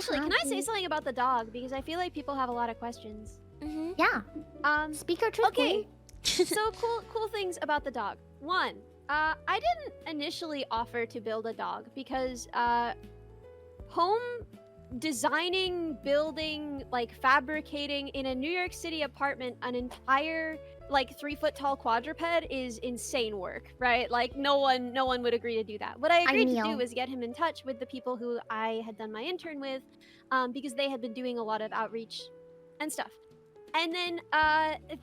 actually, can I say something about the dog? Because I feel like people have a lot of questions. Yeah. Speak your truth. Okay. So cool things about the dog. One, I didn't initially offer to build a dog because home designing, building, like fabricating in a New York City apartment an entire like 3-foot tall quadruped is insane work, right? Like no one would agree to do that. What I agreed to do was get him in touch with the people who I had done my intern with, because they had been doing a lot of outreach and stuff. And then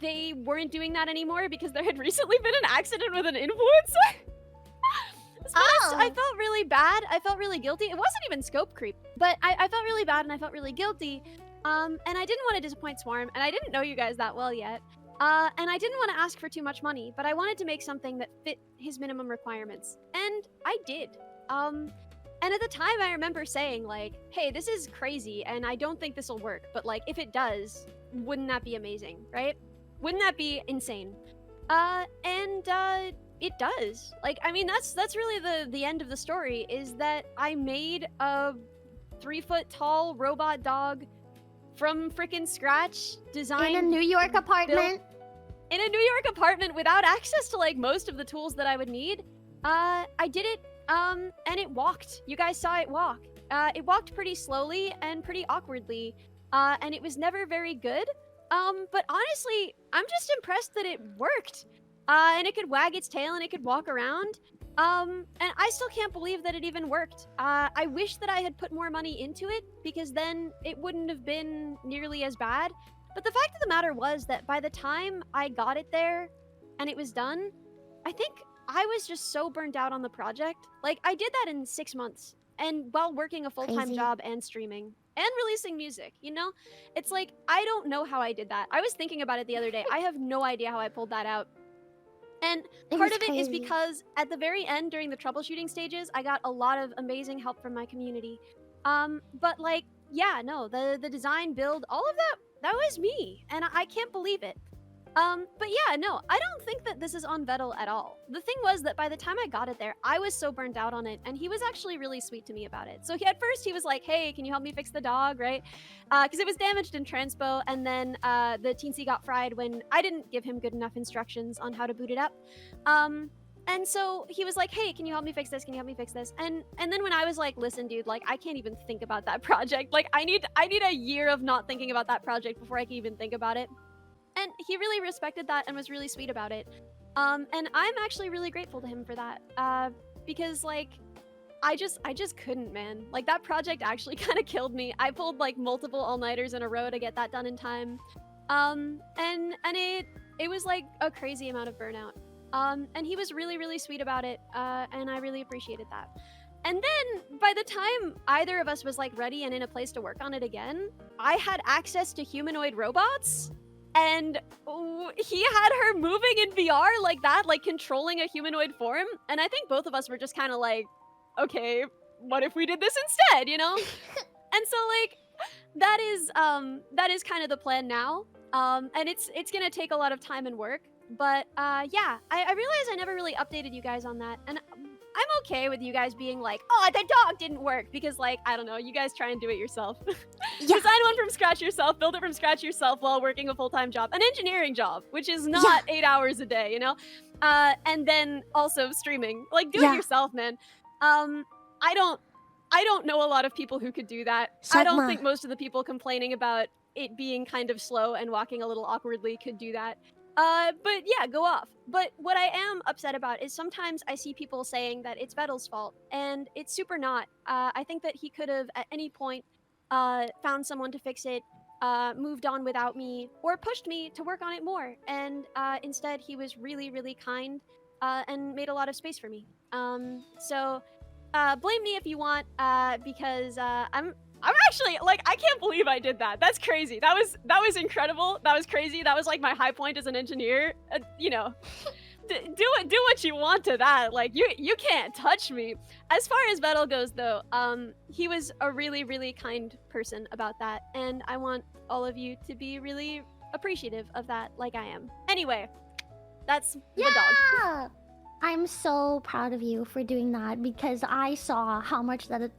they weren't doing that anymore because there had recently been an accident with an influencer. So I felt really bad. I felt really guilty. It wasn't even scope creep, but I felt really bad and I felt really guilty. And I didn't want to disappoint Swarm, and I didn't know you guys that well yet. And I didn't want to ask for too much money, but I wanted to make something that fit his minimum requirements. And I did. And at the time I remember saying like, hey, this is crazy and I don't think this will work, but like if it does, wouldn't that be amazing, right? Wouldn't that be insane? It does. Like, I mean, that's really the end of the story, is that I made a 3-foot tall robot dog from frickin' scratch, designed in a New York apartment. In a New York apartment without access to like most of the tools that I would need. I did it, and it walked. You guys saw it walk. It walked pretty slowly and pretty awkwardly, and it was never very good. But honestly, I'm just impressed that it worked. And it could wag its tail and it could walk around. And I still can't believe that it even worked. I wish that I had put more money into it, because then it wouldn't have been nearly as bad. But the fact of the matter was that by the time I got it there and it was done, I think I was just so burned out on the project. Like, I did that in 6 months, and while working a full-time job and streaming and releasing music, you know? It's like, I don't know how I did that. I was thinking about it the other day. I have no idea how I pulled that out. And part of it is because at the very end, during the troubleshooting stages, I got a lot of amazing help from my community. But like, yeah, no, the design, build, all of that was me, and I can't believe it. But yeah, no, I don't think that this is on Vettel at all. The thing was that by the time I got it there, I was so burned out on it, and he was actually really sweet to me about it. So at first he was like, hey, can you help me fix the dog, right? Because it was damaged in transpo, and then the teensy got fried when I didn't give him good enough instructions on how to boot it up. And so he was like, hey, can you help me fix this? Can you help me fix this? And then when I was like, listen, dude, like, I can't even think about that project. Like, I need a year of not thinking about that project before I can even think about it. And he really respected that and was really sweet about it. And I'm actually really grateful to him for that. Because like, I just couldn't, man. Like, that project actually kind of killed me. I pulled like multiple all-nighters in a row to get that done in time. And it was like a crazy amount of burnout. And he was really, really sweet about it. And I really appreciated that. And then by the time either of us was like ready and in a place to work on it again, I had access to humanoid robots. And he had her moving in VR like that, like controlling a humanoid form. And I think both of us were just kind of like, okay, what if we did this instead, you know? And so like, that is kind of the plan now. And it's gonna take a lot of time and work. But yeah, I realized I never really updated you guys on that. And I'm okay with you guys being like, oh, the dog didn't work, because like, I don't know, you guys try and do it yourself. Design one from scratch yourself, build it from scratch yourself while working a full-time job, an engineering job, which is not 8 hours a day, you know? And then also streaming, like, do it yourself, man. I don't know a lot of people who could do that. I don't think most of the people complaining about it being kind of slow and walking a little awkwardly could do that. But yeah, go off. But what I am upset about is sometimes I see people saying that it's Vettel's fault, and it's super not. I think that he could have at any point found someone to fix it, moved on without me, or pushed me to work on it more. And instead, he was really, really kind and made a lot of space for me. So blame me if you want, because I'm actually, like, I can't believe I did that. That's crazy. That was incredible. That was crazy. That was like my high point as an engineer. You know, do what you want to that. Like, you can't touch me. As far as Vettel goes, though, he was a really, really kind person about that, and I want all of you to be really appreciative of that, like I am. Anyway, that's the dog. I'm so proud of you for doing that, because I saw how much that it,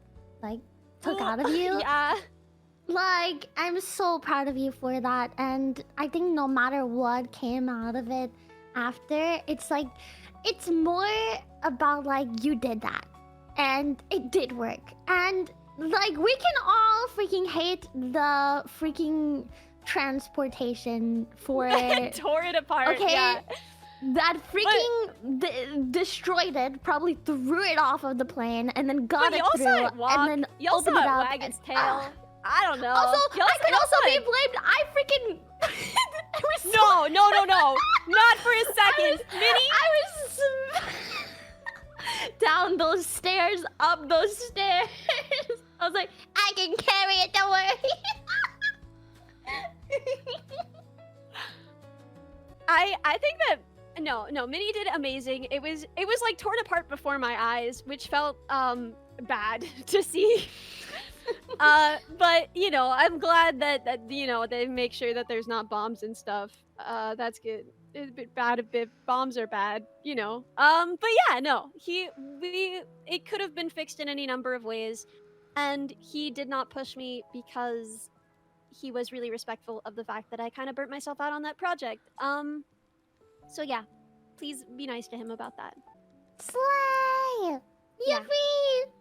like, took out of you. Yeah. Like, I'm so proud of you for that. And I think no matter what came out of it after, it's like, it's more about like you did that. And it did work. And like, we can all freaking hate the freaking transportation for... Tore it apart, Okay. yeah. That freaking destroyed it, probably threw it off of the plane, and then got it through, and then you also opened it saw it up. wag its tail. I don't know. Also, I could also be it. blamed. I freaking... No. Not for a second. Minnie? I was... down those stairs, up those stairs. I was like, I can carry it, don't worry. I think that no, Minnie did amazing. It was like torn apart before my eyes, which felt bad to see. But you know, I'm glad that you know they make sure that there's not bombs and stuff. That's good. It's a bit bad if bombs are bad, you know. But yeah, no, it could have been fixed in any number of ways, and he did not push me because he was really respectful of the fact that I kind of burnt myself out on that project. So yeah, please be nice to him about that. Slay! Yeah. Yippee!